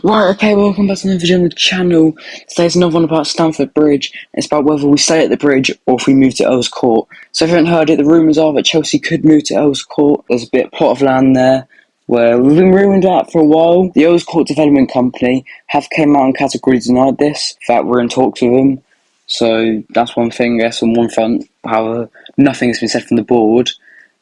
Right, okay, welcome back to another video on the channel. Today's another one about Stamford Bridge. It's about whether we stay at the bridge or if we move to Earls Court. So if you haven't heard it, the rumours are that Chelsea could move to Earls Court. There's a plot of land there where we've been rumored about for a while. The Earls Court Development Company have came out and categorically denied this, that we're in talks with them. So that's one thing, I guess, on one front. However, nothing has been said from the board.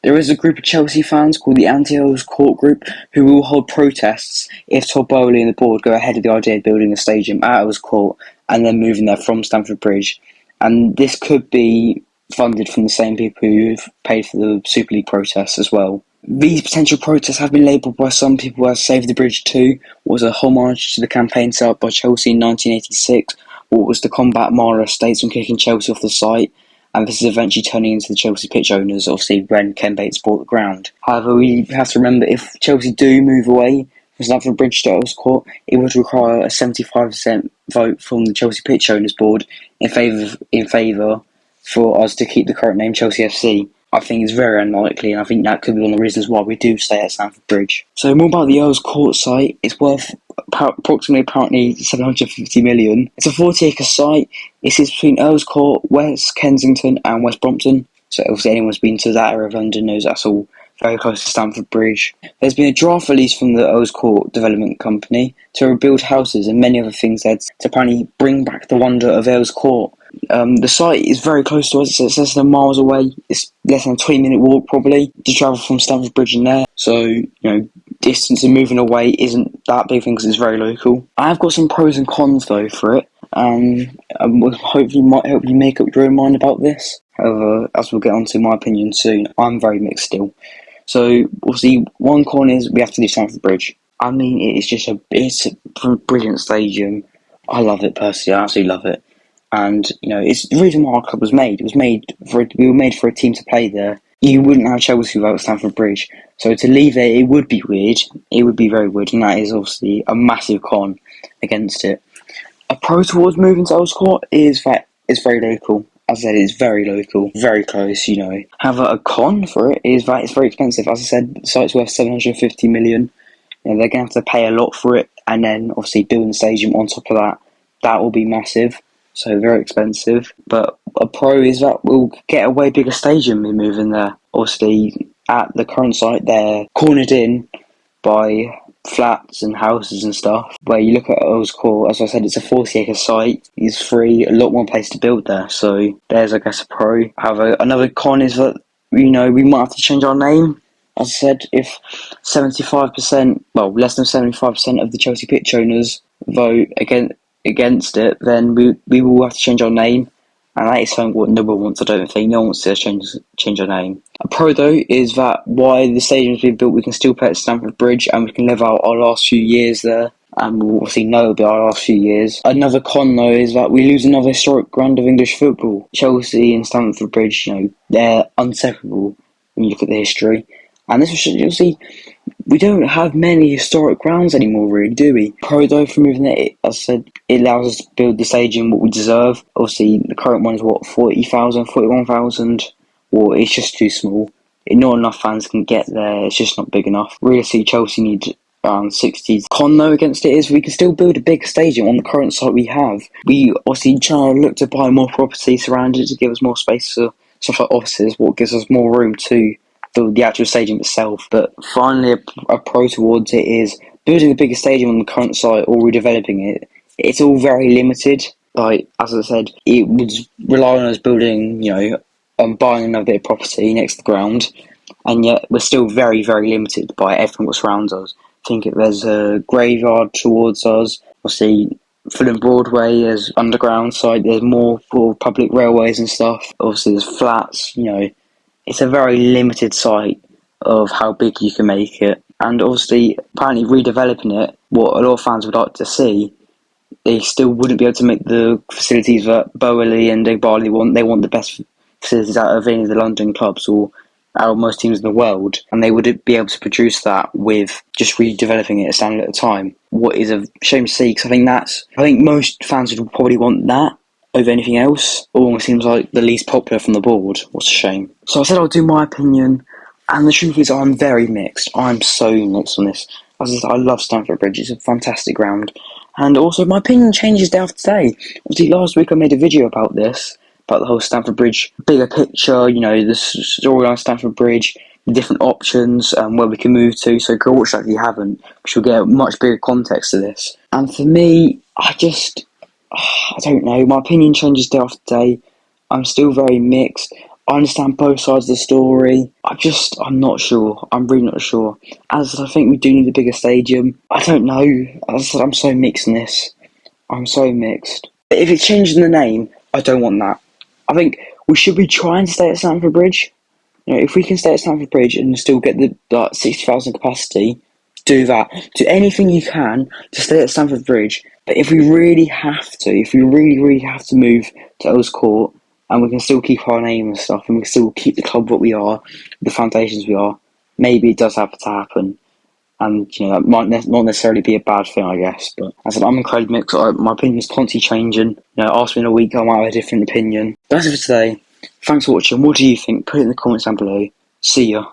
There is a group of Chelsea fans called the Anti-Earls Court Group who will hold protests if Todd Bowley and the board go ahead with the idea of building a stadium at Earls Court and then moving there from Stamford Bridge. And this could be funded from the same people who've paid for the Super League protests as well. These potential protests have been labelled by some people as Save the Bridge 2, was a homage to the campaign set up by Chelsea in 1986, what was to combat Mara Estates from kicking Chelsea off the site. And this is eventually turning into the Chelsea pitch owners, obviously, when Ken Bates bought the ground. However, we have to remember, if Chelsea do move away from Stamford Bridge to Earls Court, it would require a 75% vote from the Chelsea pitch owners board in favour for us to keep the current name Chelsea FC. I think it's very unlikely, and I think that could be one of the reasons why we do stay at Stamford Bridge. So more about the Earls Court site. It's worth apparently 750 million. It's a 40-acre site. It sits between Earls Court, West Kensington and West Brompton. So obviously anyone who's been to that area of London knows that's all very close to Stamford Bridge. There's been a draft release from the Earls Court Development Company to rebuild houses and many other things there to apparently bring back the wonder of Earls Court. The site is very close to us. It's less than miles away. It's less than a 20-minute walk probably to travel from Stamford Bridge and there. So, distance and moving away isn't that big thing because it's very local. I've got some pros and cons though for it, and hopefully might help you make up your own mind about this. However, as we'll get on to my opinion soon, I'm very mixed still. So, obviously, one con is we have to do Stamford Bridge. I mean, it's a brilliant stadium. I love it personally. I absolutely love it. And, it's the reason why our club was made. We were made for a team to play there. You wouldn't have Chelsea without Stamford Bridge. So to leave it would be weird. It would be very weird, and that is obviously a massive con against it. A pro towards moving to Earls Court is that it's very local. As I said, it's very local, very close, However, a con for it is that it's very expensive. As I said, the site's worth 750 million. They're going to have to pay a lot for it, and then obviously building the stadium on top of that, that will be massive. So very expensive. But a pro is that we'll get a way bigger stadium in moving there. Obviously, at the current site, they're cornered in by flats and houses and stuff. Where you look at Earls Court, as I said, it's a 40-acre site. It's free, a lot more place to build there. So there's, I guess, a pro. However, another con is that, we might have to change our name. As I said, if 75%, less than 75% of the Chelsea pitch owners vote against it, then we will have to change our name, and that is something what no one wants. I don't think no one wants to change our name. A pro though is that while the stadium's been built, we can still play at Stamford Bridge and we can live out our last few years there, and we'll obviously know it'll be our last few years. Another con though is that we lose another historic ground of English football. Chelsea and Stamford Bridge, they're inseparable when you look at the history. And this you'll see, we don't have many historic grounds anymore, really, do we? Pro though for moving it, as I said, it allows us to build the stadium what we deserve. Obviously, the current one is 40,000, 41,000. Well, it's just too small. Not enough fans can get there. It's just not big enough. Really, Chelsea need around 60. Con though against it is we can still build a big stadium on the current site we have. We obviously try to look to buy more property surrounding it to give us more space for stuff like offices, what gives us more room to the actual stadium itself. But finally, a pro towards it is building a bigger stadium on the current site or redeveloping it. It's all very limited. Like, as I said, it would rely on us building, buying another bit of property next to the ground, and yet we're still very, very limited by everything that surrounds us. I think there's a graveyard towards us. Obviously, Fulham Broadway is underground site. There's more for public railways and stuff. Obviously, there's flats. It's a very limited site of how big you can make it. And obviously, apparently redeveloping it, what a lot of fans would like to see, they still wouldn't be able to make the facilities that Bowley and Barley want. They want the best facilities out of any of the London clubs or out of most teams in the world. And they wouldn't be able to produce that with just redeveloping it a standard at a time. What is a shame to see, because I think most fans would probably want that over anything else. Almost seems like the least popular from the board. What's a shame. So I said I'll do my opinion, and the truth is I'm very mixed. I'm so mixed on this. As I said, I love Stamford Bridge. It's a fantastic ground. And also, my opinion changes day after day. Obviously, last week I made a video about this, about the whole Stamford Bridge bigger picture, the story on Stamford Bridge, the different options, where we can move to. So go watch that if you haven't, because you'll get a much bigger context to this. And for me, I don't know. My opinion changes day after day. I'm still very mixed. I understand both sides of the story. I'm not sure. I'm really not sure. As I said, I think we do need a bigger stadium. I don't know. As I said, I'm so mixed in this. I'm so mixed. But if it's changing the name, I don't want that. I think we should be trying to stay at Stamford Bridge. If we can stay at Stamford Bridge and still get the 60,000 capacity, do that. Do anything you can to stay at Stamford Bridge. But if we really have to, if we really, really have to move to Earls Court, and we can still keep our name and stuff, and we can still keep the club what we are, the foundations we are, maybe it does have to happen. And, that might not necessarily be a bad thing, I guess. But as I said, I'm incredibly mixed. My opinion is constantly changing. Ask me in a week, I might have a different opinion. That's it for today. Thanks for watching. What do you think? Put it in the comments down below. See ya.